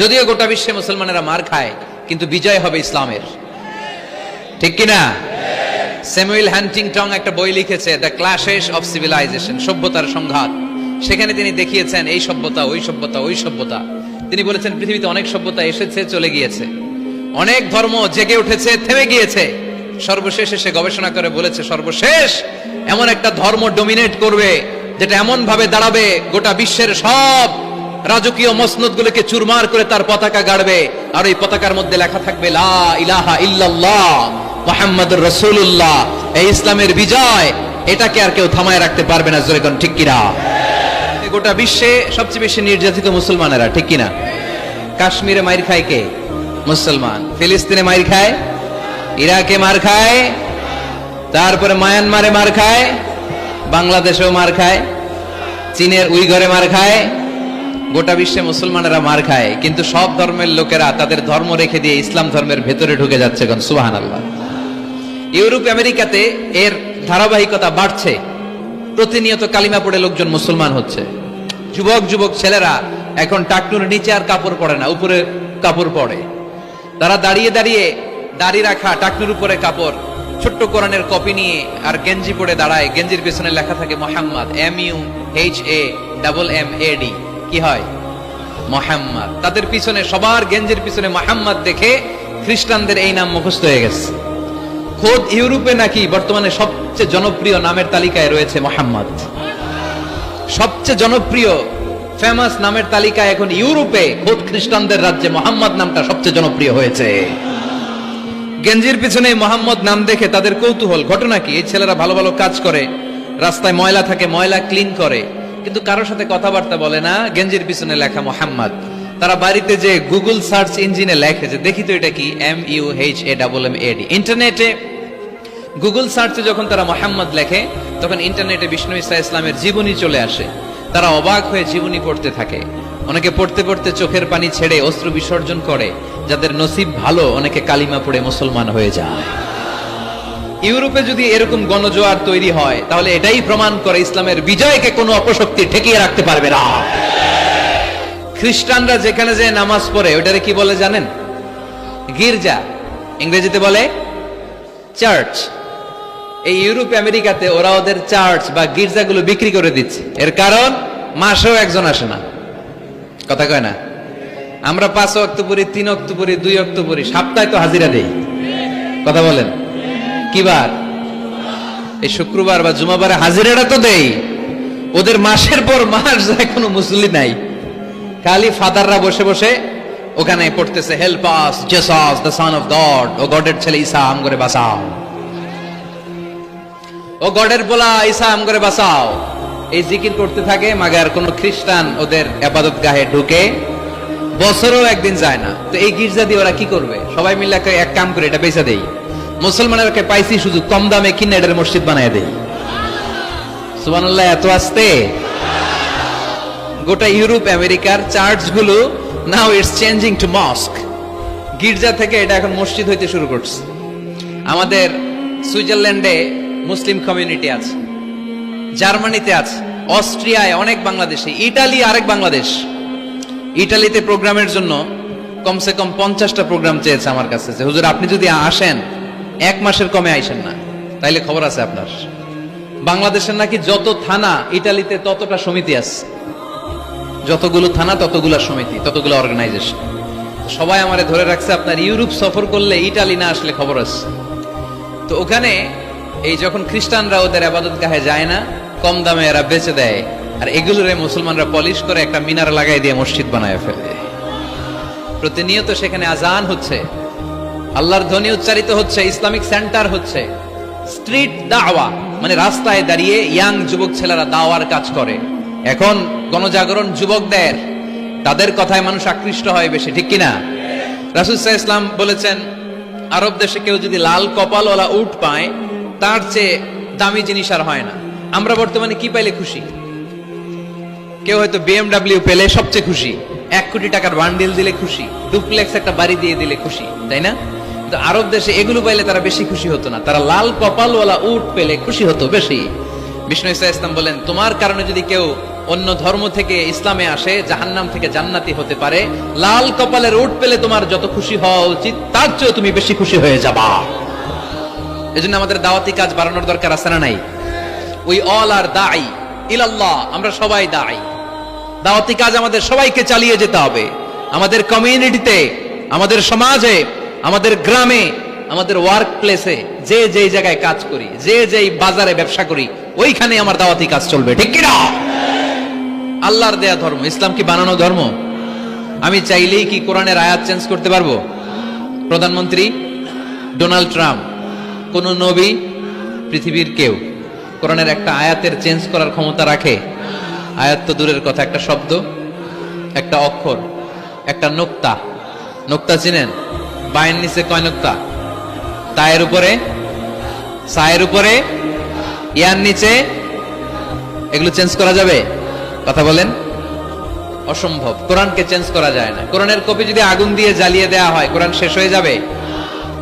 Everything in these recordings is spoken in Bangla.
যদিও গোটা বিশ্বে মুসলমানেরা মার খায়, কিন্তু বিজয় হবে ইসলামের, ঠিক কিনা? স্যামুয়েল হান্টিংটন একটা বই লিখেছে, দ্য ক্ল্যাশেস অফ সিভিলাইজেশন, সভ্যতার সংঘাত। সেখানে তিনি দেখিয়েছেন এই সভ্যতা, ওই সভ্যতা, ওই সভ্যতা। তিনি বলেছেন পৃথিবীতে অনেক সভ্যতা এসেছে, চলে গিয়েছে, অনেক ধর্ম জেগে উঠেছে, থেমে গিয়েছে। সর্বশেষ এসে গবেষণা করে বলেছে, সর্বশেষ এমন একটা ধর্ম ডমিনেট করবে যেটা এমন ভাবে দাঁড়াবে গোটা বিশ্বের সব রাজকীয় মসনদগুলোকে চুরমার করে তার পতাকা গাড়বে, আর এই পতাকার মধ্যে লেখা থাকবে লা ইলাহা ইল্লাল্লাহ মুহাম্মাদুর রাসূলুল্লাহ। এই ইসলামের বিজয়, এটাকে আর কেউ থামায় রাখতে পারবে না। জোরে কোন ঠিক কিনা? গোটা বিশ্বে সবচেয়ে বেশি নির্যাতিত মুসলমানেরা, ঠিক কিনা? কাশ্মীরে মাইর খায় কে? মুসলমান। ফিলিস্তিনে মাইর খায়, ইরাকে মার খায়, তারপরে মায়ানমারে মার খায়, বাংলাদেশেও মার খায়, চীনের উইঘরে মার খায়। গোটা বিশ্বে মুসলমানেরা মার খায়, কিন্তু সব ধর্মের লোকেরা তাদের ধর্ম রেখে দিয়ে ইসলাম ধর্মের ভেতরে ঢুকে যাচ্ছে। কোন সুবহানাল্লাহ। ইউরোপ আমেরিকাতে এর ধারাবাহিকতা বাড়ছে, প্রতিনিয়ত কালিমা পড়ে লোকজন মুসলমান হচ্ছে। যুবক যুবক ছেলেরা এখন টাকনুর নিচে আর কাপড় পরে না, উপরে কাপড় পরে। তারা দাঁড়িয়ে দাঁড়িয়ে দাড়ি রাখা, টাকনুর উপরে কাপড়, ছোট্ট কোরআনের কপি নিয়ে আর গেঞ্জি পরে দাঁড়ায়। গেঞ্জির পেছনে লেখা থাকে মোহাম্মদ, MUHAMMAD। কি হয়? মোহাম্মদ। তাদের পিছনে, সবার গেঞ্জির পিছনে মোহাম্মদ দেখে খ্রিস্টানদের এই নাম মুখস্থ হয়ে গেছে। খোদ ইউরোপে নাকি বর্তমানে সবচেয়ে জনপ্রিয় নামের তালিকায় রয়েছে মোহাম্মদ। সবচেয়ে জনপ্রিয় ফেমাস নামের তালিকায় এখন ইউরোপে খোদ খ্রিস্টানদের রাজ্যে মোহাম্মদ নামটা সবচেয়ে জনপ্রিয় হয়েছে। গেঞ্জির পিছনে মোহাম্মদ নাম দেখে তাদের কৌতূহল। ঘটনা কি? এই ছেলেরা ভালো ভালো কাজ করে, রাস্তায় ময়লা থাকে, ময়লা ক্লিন করে, কিন্তু কারোর সাথে কথাবার্তা বলে না। গেঞ্জির পিছনে লেখা মোহাম্মদ। তারা বাড়িতে যে গুগল সার্চ ইঞ্জিনে লেখে যে দেখি তো এটা কি, MUHAMMAD। ইন্টারনেটে গুগল সার্চে যখন তারা মোহাম্মদ লেখে, তখন ইন্টারনেটে বিষ্ণু ঈসা ইসলামের জীবনী চলে আসে। তারা অবাক হয়ে জীবনী পড়তে থাকে। অনেকে পড়তে পড়তে চোখের পানি ছেড়ে অশ্রু বিসর্জন করে। যাদের নসিব ভালো, অনেকে কালিমা পড়ে মুসলমান হয়ে যায়। ইউরোপে যদি এরকম গণজোয়ার তৈরি হয়, তাহলে এটাই প্রমাণ করে ইসলামের বিজয়কে কোনো অপশক্তি ঠেকিয়ে রাখতে পারবে না। খ্রিস্টানরা যেখানে যে নামাজ পড়ে, ওটারে কি বলে জানেন? গির্জা। ইংরেজিতে বলে চার্চ। এই ইউরোপ আমেরিকাতে ওরা ওদের চার্চ বা গির্জাগুলো বিক্রি করে দিচ্ছে। এর কারণ, মাসেও একজন আসে না। কথা কয় না? আমরা 5 ওয়াক্ত পড়ি, 3 ওয়াক্ত পড়ি, 2 ওয়াক্ত পড়ি, সপ্তাহে তো হাজিরা দেই। কথা বলেন, কি বার? এই শুক্রবার বা জুমাবারে হাজিরাটা তো দেই। ওদের মাসের পর মাস যায়, কোনো মুসল্লি নাই। খালি ফাদাররা বসে বসে ওখানে পড়তেছে, help us Jesus the son of God, ও গডের ছেলে ঈসা আম করে বাঁচাও, ও গডের বলা ঈসা আম করে বাঁচাও। এই জিকির করতে থাকে। মাগার কোন খ্রিস্টান ওদের ইবাদত গাহে ঢুকে বছরেও একদিন যায় না। তো এই গির্জা দিয়ে ওরা কি করবে? সবাই মিলে এক কাম করে এটা বেচা দেই। মুসলমানেরকে পাইছি শুধু কম দামে কিনে এটার মসজিদ বানায় দেই। সুবহানাল্লাহ। এত আসতে গোটা ইউরোপ আমেরিকার চার্চগুলো now it's changing to mosque. গির্জা থেকে এটা এখন মসজিদ হইতে শুরু করছে। আমাদের সুইজারল্যান্ডে মুসলিম কমিউনিটি আছে, জার্মানিতে আছে, অস্ট্রিয়ায় অনেক বাংলাদেশি, ইটালি আরেক বাংলাদেশ। ইটালিতে প্রোগ্রামের জন্য কমসে কম 50টা প্রোগ্রাম চেয়েছে আমার কাছে, যে হুজুর আপনি যদি আসেন 1 মাসের কমে আইসেন না, তাইলে খবর আছে আপনার। বাংলাদেশের নাকি যত থানা, ইটালিতে ততটা সমিতি আছে। যতগুলো থানা ততগুলো সমিতি, ততগুলো অর্গানাইজেশন। সবাই আমারে ধরে রাখছে, আপনার ইউরোপ সফর করলে ইটালি না আসলে খবর আছে। তো ওখানে এই যখন খ্রিস্টানরা ওদের ইবাদত গাহে যায় না, কম দামে এরা বেচে দেয়, আর এগুলোরে মুসলমানরা পলিশ করে একটা মিনার লাগাই দিয়ে মসজিদ বানায় ফেলে। প্রতিনিয়ত সেখানে আজান হচ্ছে, আল্লাহর ধ্বনি উচ্চারিত হচ্ছে, ইসলামিক সেন্টার হচ্ছে। স্ট্রিট দাওয়া মানে রাস্তায় দাঁড়িয়ে ইয়াং যুবক ছেলেরা দাওয়ার কাজ করে। এখন গণজাগরণ যুবকদের, তাদের কথায় মানুষ আকৃষ্ট হয় বেশি, ঠিক কিনা? রাসূল সাল্লাল্লাহু আলাইহি ওয়াসাল্লাম বলেছেন, আরব দেশে কেউ যদি লাল কপালওয়ালা উট পায়, তার চেয়ে দামি জিনিস আর হয় না। আমরা বর্তমানে কি পাইলে খুশি? কেউ হয়তো BMW পেলে সবচেয়ে খুশি, 1 কোটি টাকার বান্ডিল দিলে খুশি, ডুপ্লেক্স একটা বাড়ি দিয়ে দিলে খুশি, তাই না? কিন্তু আরব দেশে এগুলো পাইলে তারা বেশি খুশি হতো না, তারা লাল কপালওয়ালা উট পেলে খুশি হতো বেশি। বিষ্ণু ঈসা ইসলাম বলেন, তোমার কারণে যদি কেউ অন্য ধর্ম থেকে ইসলামে আসে জাহান্নাম থেকে জান্নাতি হতে পারে, লাল কপালের উট পেলে তোমার যত খুশি হওয়া উচিত তার চেয়ে তুমি বেশি খুশি হয়ে যাবা। এজন্য আমাদের দাওয়াতি কাজ বাড়ানোর দরকার আছে না নাই? উই অল আর দাঈ ইলাল্লাহ, আমরা সবাই দাঈ। দাওয়াতি কাজ আমাদের সবাইকে চালিয়ে যেতে হবে। আমাদের কমিউনিটিতে, আমাদের সমাজে, আমাদের গ্রামে, আমাদের ওয়ার্ক প্লেসে, যে যেই জায়গায় কাজ করি, যে যেই বাজারে ব্যবসা করি, ওইখানে আমার দাওয়াতি কাজ চলবে, ঠিক কি না? আল্লাহর দেয়া ধর্ম, ইসলাম কি বানানো ধর্ম? আমি চাইলেই কি কোরআনের আয়াত চেঞ্জ করতে পারবো? প্রধানমন্ত্রী ডোনাল্ড ট্রাম্প, কোন নবী, পৃথিবীর কেউ কোরআনের একটা আয়াতের চেঞ্জ করার ক্ষমতা রাখে? আয়াত তো দূরের কথা, একটা শব্দ, একটা অক্ষর, একটা নোক্তা। নোক্তা চিনেন? বায়ের নিচে কয় নোক্তা? তায়ের উপরে, সায়ের উপরে, ইয়ার নিচে, এগুলো চেঞ্জ করা যাবে? কথা বলেন। অসম্ভব। কোরআনকে চেঞ্জ করা যায় না। কোরআনের কপি যদি আগুন দিয়ে জ্বালিয়ে দেওয়া হয়, কোরআন শেষ হয়ে যাবে।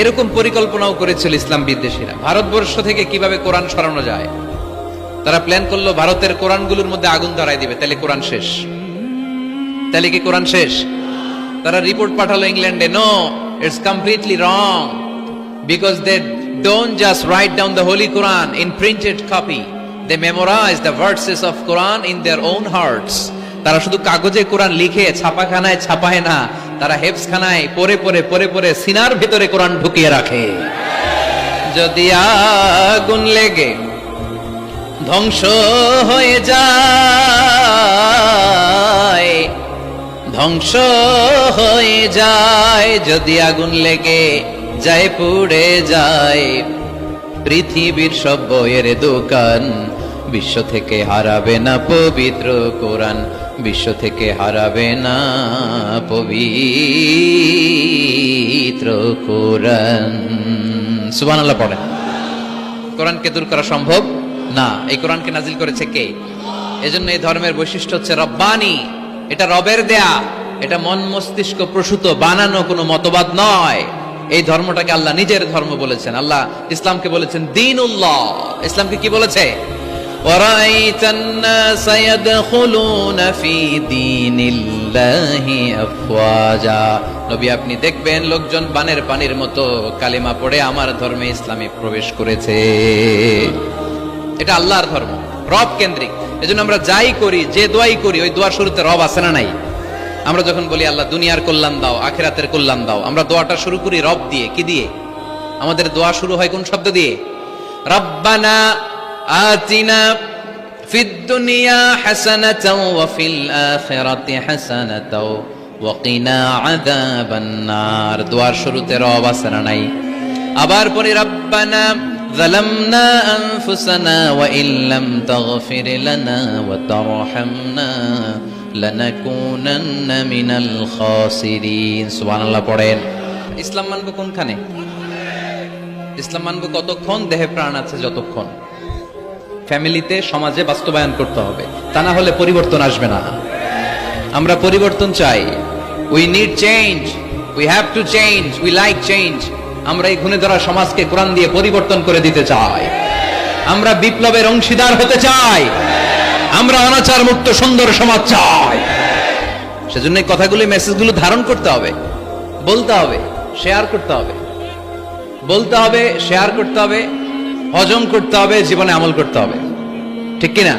এরকম পরিকল্পনাও করেছিল ইসলাম বিদ্বেষীরা, ভারতবর্ষ থেকে কিভাবে কোরআন সরানো যায়। তারা প্ল্যান করলো ভারতের কোরআনগুলোর মধ্যে আগুন ধরাই দিবে, তাহলে কোরআন শেষ। তাহলে কি কোরআন শেষ? তারা রিপোর্ট পাঠালো ইংল্যান্ডে, no, it's completely wrong, because they don't just write down the holy Quran in printed copy, they memorise the verses of Quran in their own hearts. তারা শুধু কাগজে কোরআন লিখে ছাপাখানায় ছাপায় না, তারা হেফজখানায় পড়ে পড়ে পড়ে পড়ে সিনার ভিতরে কোরআন ঢুকিয়ে রাখে। যদি আগুন লেগে ধ্বংস হয়ে যায়, ধ্বংস হয়ে যায়, যদি আগুন লেগে যায় পুড়ে যায় পৃথিবীর সব বইয়ের দোকান, বিশ্ব থেকে হারাবে না পবিত্র কোরআন, বিশ্ব থেকে হারাবে না পবিত্র কোরআন। সুবহানাল্লাহ পড়েন। কোরআনকে দূর করা সম্ভব না। এই কোরআনকে নাজিল করেছে কে? এজন্য এই ধর্মের বৈশিষ্ট্য হচ্ছে রব্বানি। এটা রবের দেয়া, এটা মন মস্তিষ্ক প্রসূত বানানো কোনো মতবাদ নয়। এই ধর্মটাকে আল্লাহ নিজের ধর্ম বলেছেন। আল্লাহ ইসলামকে বলেছেন দীনুল্লাহ। ইসলামকে কি বলেছে? ওয়ারাইতান নাসা ইয়াদখুলুনা ফি দীনিল্লাহি আফওয়াজা। নবী আপনি দেখবেন লোকজন বানের পানির মতো কালিমা পড়ে আমার ধর্মে ইসলামে প্রবেশ করেছে। এটা আল্লাহর ধর্ম, রব কেন্দ্রিক। এজন্য আমরা যাই করি, যে দোয়াই করি, ওই দোয়ার শুরুতে রব আছে না নাই? আমরা যখন বলি আল্লাহ দুনিয়ার কল্যাণ দাও, আখিরাতের কল্যাণ দাও, আমরা দোয়াটা শুরু করি রব দিয়ে। কি দিয়ে? আমাদের দোয়া শুরু হয় কোন শব্দ দিয়ে? রব্বানা আতিনা ফিদ দুনিয়া হাসানাতাও ওয়া ফিল আখিরাতি হাসানাতাও ওয়া কিনা আযাবান নার। দোয়ার শুরুতে রব আছে না নাই? আবার পরে রব্বানা যালামনা আনফুসানা ওয়া ইল্লাম তাগফির লানা ওয়া তারহামনা লানাকুনান্না মিনাল খাসিরিন। সুবহানাল্লাহ পড়েন। ইসলাম মানবো কোনখানে? ইসলাম মানবো কতক্ষণ? দেহে প্রাণ আছে যতক্ষণ। ফ্যামিলিতে, সমাজে বাস্তবায়ন করতে হবে, তা না হলে পরিবর্তন আসবে না। আমরা পরিবর্তন চাই। We need change, we have to change, we like change. আমরা এই ঘুণে ধরা সমাজকে কোরআন দিয়ে পরিবর্তন করে দিতে চাই। আমরা বিপ্লবের অংশীদার হতে চাই। আমরা অনাচার মুক্ত সুন্দর সমাজ চাই। সেজন্য এই কথাগুলো, মেসেজগুলো ধারণ করতে হবে, বলতে হবে, শেয়ার করতে হবে, বলতে হবে, শেয়ার করতে হবে, হজম করতে হবে, জীবনে আমল করতে হবে, ঠিক কিনা?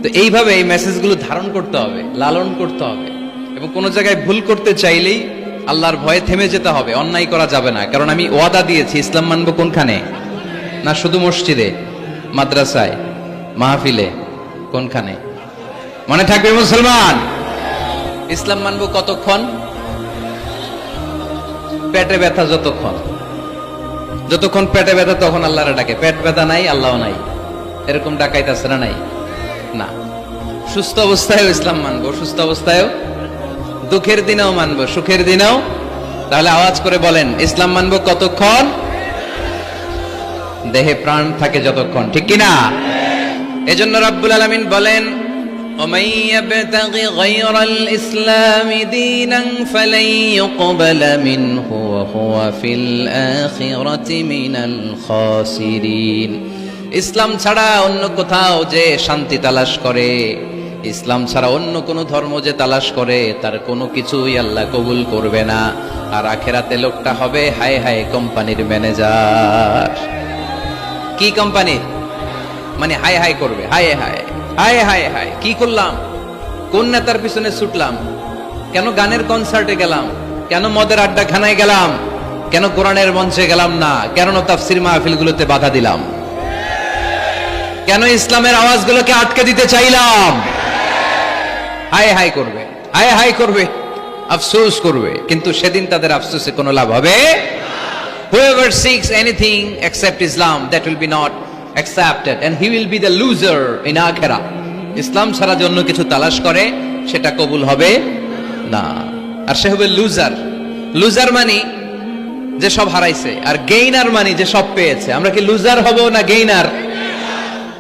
তো এইভাবে এই মেসেজগুলো ধারণ করতে হবে, লালন করতে হবে। এবং কোন জায়গায় ভুল করতে চাইলেই আল্লাহর ভয়ে থেমে যেতে হবে, অন্যায় করা যাবে না। কারণ আমি ওয়াদা দিয়েছি, ইসলাম মানবো কোনখানে? না শুধু মসজিদে, মাদ্রাসায়, মাহফিলে, কোনখানে? মনে থাকবে মুসলমান। ইসলাম মানবো কতক্ষণ? পেটে ব্যথা যতক্ষণ। যতক্ষণ পেটে ব্যথা তখন আল্লাহরে ডাকে। পেট ব্যথা নাই, আল্লাহ নাই, এরকম ডাকাইতেছে না? নাই না। সুস্থ অবস্থায়ও ইসলাম মানবো, সুস্থ অবস্থায়ও, দুঃখের দিনেও মানবো, সুখের দিনেও। তাহলে আওয়াজ করে বলেন, ইসলাম মানবো কতক্ষণ? দেহে প্রাণ থাকে যতক্ষণ, ঠিক কিনা? এজন্য রাব্বুল আলামিন বলেন, ومن يبتغ غير الإسلام دينا فلن يقبل منه وهو في الآخرة من الخاسرين। ইসলাম ছাড়া অন্য কোথাও যে শান্তি তালাশ করে, ইসলাম ছাড়া অন্য কোন ধর্ম যে তালাশ করে তার কোনো কিছুই আল্লাহ কবুল করবে না। আর আখেরাতে লোকটা হবে হায় হায় কোম্পানির ম্যানেজার। কি কোম্পানি? মানে হায় হায় করবে, হায় হায় হায় হায় হায়, কি করলাম, কোন নেতার পিছনে ছুটলাম, কেন গানের কনসার্টে গেলাম, কেন মদের আড্ডাখানায় গেলাম, কেন কোরআনের মঞ্চে গেলাম না, কেন তাফসীর মাহফিলগুলোতে বাধা দিলাম, কেন ইসলামের আওয়াজগুলোকে আটকে দিতে চাইলাম। হায় হায় করবে, হায় হায় করবে, আফসোস করবে, কিন্তু সেদিন তাদের আফসোসে কোনো লাভ হবে। Whoever seeks anything except Islam, that will be not accepted and he will be the loser in akhirah. ইসলাম ছাড়া যে অন্য কিছু তালাশ করে সেটা কবুল হবে না, আর সে হবে লুজার। লুজার মানে যে সব হারাইছে, আর গেইনার মানে যে সব পেয়েছে। আমরা কি লুজার হব না গেইনার?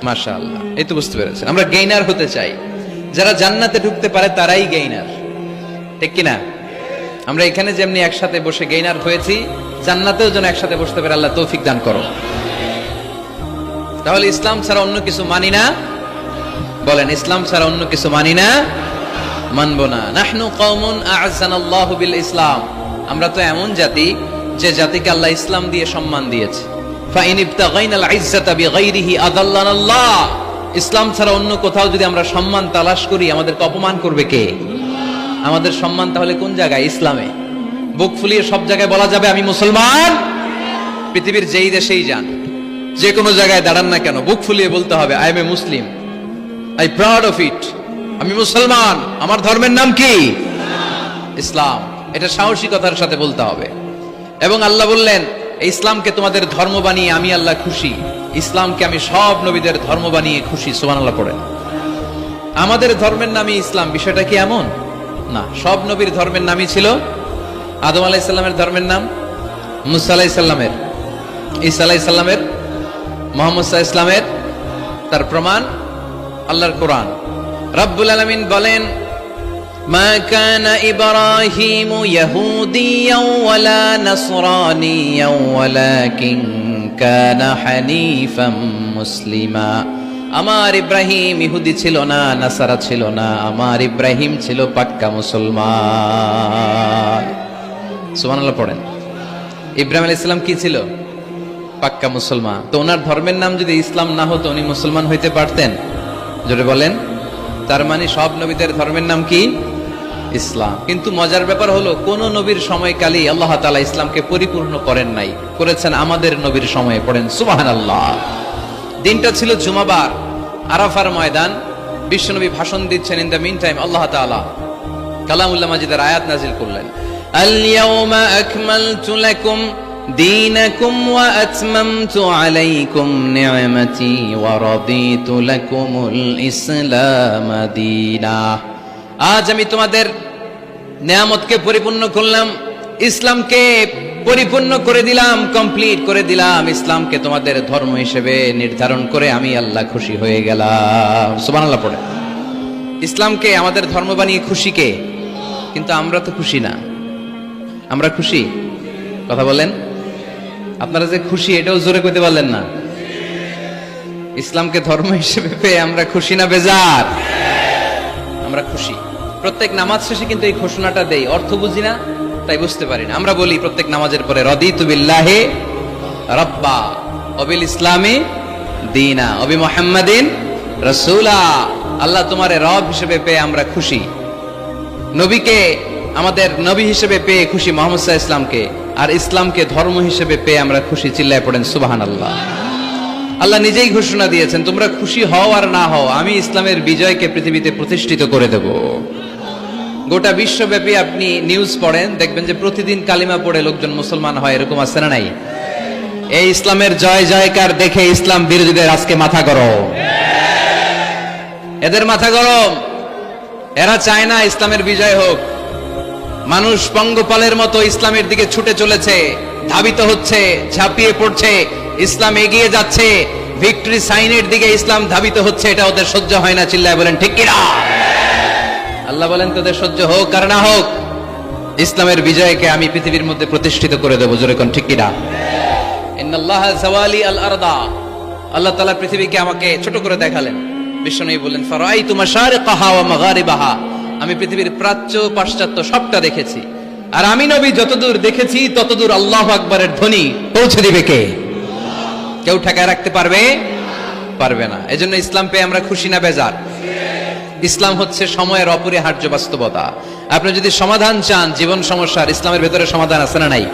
মাশাআল্লাহ, এই তো বুঝতে পেরেছেন, আমরা গেইনার হতে চাই। যারা জান্নাতে ঢুকতে পারে তারাই গেইনার, ঠিক কিনা? আমরা এখানে যেমনি একসাথে বসে গেইনার হয়েছি, জান্নাতেও যেন একসাথে বসতে পারে, আল্লাহ তৌফিক দান করো। তাহলে ইসলাম ছাড়া অন্য কিছু মানি না, বলেন ইসলাম ছাড়া অন্য কিছু মানি না, মানবো না। নাহনু কওমুন আ'আজ্জানাল্লাহু বিল ইসলাম, আমরা তো এমন জাতি যে জাতিকে আল্লাহ ইসলাম দিয়ে সম্মান দিয়েছে। ফাইন ইবতাগাইনাল ইজ্জাতা বিগাইরিহি আদাল্লানাল্লাহ, ইসলাম ছাড়া অন্য কোথাও যদি আমরা সম্মান তালাশ করি আমাদেরকে অপমান করবে কে? আমাদের সম্মান তাহলে কোন জায়গায়? ইসলামে। বুক ফুলিয়ে সব জায়গায় বলা যাবে আমি মুসলমান। পৃথিবীর যেই দেশেই যান, যে কোনো জায়গায় দাঁড়ান না কেন, বুক ফুলিয়ে বলতে হবে I M A Muslim, I proud of it, আমি মুসলমান, আমার ধর্মের নাম কি? ইসলাম। এটা সাহসিকতার সাথে বলতে হবে। এবং আল্লাহ বললেন ইসলামকে তোমাদের ধর্ম বানিয়ে আমি আল্লাহ খুশি, ইসলামকে আমি সব নবীদের ধর্ম বানিয়ে খুশি। সুবহানাল্লাহ পড়েন। আমাদের ধর্মের নামই ইসলাম, বিষয়টা কি এমন না? সব নবীর ধর্মের নামই ছিল। আদম আলাইহিস সালামের ধর্মের নাম, মুসা আলাইহিস সালামের, ঈসা আলাইহিস সালামের, মুহাম্মদ সাল্লাল্লাহু আলাইহি সাল্লামের। তার প্রমাণ আল্লাহর কোরআন। রব্বুল আলামিন বলেন মা কানা ইব্রাহিমু ইয়াহুদিয়াও ওয়ালা নাসরানিয়াও ওয়ালাকিন কানা হানিফাম মুসলিমা। আমার ইব্রাহিম ইহুদি ছিল না, নাসারা ছিল না, আমার ইব্রাহিম ছিল পাক্কা মুসলমান। সুবহানাল্লাহ পড়েন। ইব্রাহিম আলাইহিস সালাম কি ছিল? পাক্কা মুসলমান। তো ওনার ধর্মের নাম যদি ইসলাম না হতো উনি মুসলমান হইতে পারতেন? জোরে বলেন। তার মানে সব নবীদের ধর্মের নাম কি? ইসলাম। কিন্তু মজার ব্যাপার হলো কোন নবীর সময়কালেই আল্লাহ তাআলা ইসলামকে পরিপূর্ণ করেন নাই, করেছেন আমাদের নবীর সময়ে। পড়েন সুবহানাল্লাহ। দিনটা ছিল জুমাবার, আরাফার ময়দান। বিশ্বনবী ভাষণ দিচ্ছেন। ইন দ্য মিন টাইম আল্লাহ তাআলা কালামুল্লাহ মাজিদের আয়াত নাজিল করলেন, আল ইয়াউমা আকমালতু লাকুম দীনাকুম ওয়া আতমামতু আলাইকুম নি'মাতি ওয়া রাদিতু লাকুমুল ইসলাম দীনা। আজ আমি তোমাদের নিয়ামতকে পরিপূর্ণ করলাম, ইসলামকে পরিপূর্ণ করে দিলাম, কমপ্লিট করে দিলাম। ইসলামকে তোমাদের ধর্ম হিসেবে নির্ধারণ করে আমি আল্লাহ খুশি হয়ে গেলাম। সুবহানাল্লাহ পড়ে। ইসলামকে আমাদের ধর্ম বানিয়ে খুশি কে? কিন্তু আমরা তো খুশি না। আমরা খুশি? কথা বলেন। আপনারা যে খুশি এটাও জোরে কইতে পারলেন না। ইসলামকে ধর্ম হিসেবে পেয়ে আমরা খুশি না বেজার? আমরা খুশি। প্রত্যেক নামাজ শেষে কিন্তু এই ঘোষণাটা দেই, অর্থ বুঝি না তাই বুঝতে পারি না। আমরা বলি প্রত্যেক নামাজের পরে রাদিতু বিল্লাহি রাব্বা ওয়া বিল ইসলামি দীনা ওয়া বি মুহাম্মাদিন রাসূলা। আল্লাহ তোমারে রব হিসেবে পেয়ে আমরা খুশি, নবীকে আমাদের নবী হিসেবে পেয়ে খুশি মুহাম্মদ সাল্লাল্লাহু আলাইহি ওয়াসাল্লামকে, আর ইসলামকে ধর্ম হিসেবে পেয়ে আমরা খুশি। চিল্লায় পড়েন সুবহানাল্লাহ। আল্লাহ নিজেই ঘোষণা দিয়েছেন তোমরা খুশি হও আর না হও, আমি ইসলামের বিজয়কে পৃথিবীতে প্রতিষ্ঠিত করে দেব। গোটা বিশ্বব্যাপী আপনি নিউজ পড়েন, দেখবেন যে প্রতিদিন কালিমা পড়ে লোকজন মুসলমান হয়। এরকম আছে না নাই? এই ইসলামের জয় জয়কার দেখে ইসলাম বিরোধীদের আজকে মাথা গরম, এদের মাথা গরম। এরা চায় না ইসলামের বিজয় হোক। মানুষ পঙ্গপালের মতো ইসলামের দিকে ছুটে চলেছে, ধাবিত হচ্ছে, ঝাঁপিয়ে পড়ছে, ইসলাম এগিয়ে যাচ্ছে, ভিক্টরি সাইনের দিকে ইসলাম ধাবিত হচ্ছে। এটা ওদের সহ্য হয় না। চিল্লায় বলেন ঠিক কিনা? আল্লাহ বলেন তোদের সহ্য হোক আর না হোক, ইসলামের বিজয়কে আমি পৃথিবীর মধ্যে প্রতিষ্ঠিত করে দেবো। জোরে কোন ঠিক কিনা? ইন্নাল্লাহা যাওয়ালি আল আরদা, আল্লাহ তাআলা পৃথিবীকে আমাকে ছোট করে দেখালেন। বিশ্বনবী বললেন ফারাইতু মাশারিকাহা ওয়া মাগারিবাহা, আমি পৃথিবীর প্রাচ্য পাশ্চাত্য সবটা দেখেছি, আর আমি নবী যতদূর দেখেছি ততদূর আল্লাহু আকবারের ধ্বনি পৌঁছে দিবে কে? কেউ ঠেকায় রাখতে পারবে না। এজন্য ইসলাম পেয়ে আমরা খুশি না বেজার? ইসলাম হচ্ছে সময়ের অপরিহার্য বাস্তবতা। আপনি যদি সমাধান চান জীবন সমস্যার, ইসলামের ভেতরে সমাধান আছে না নাই?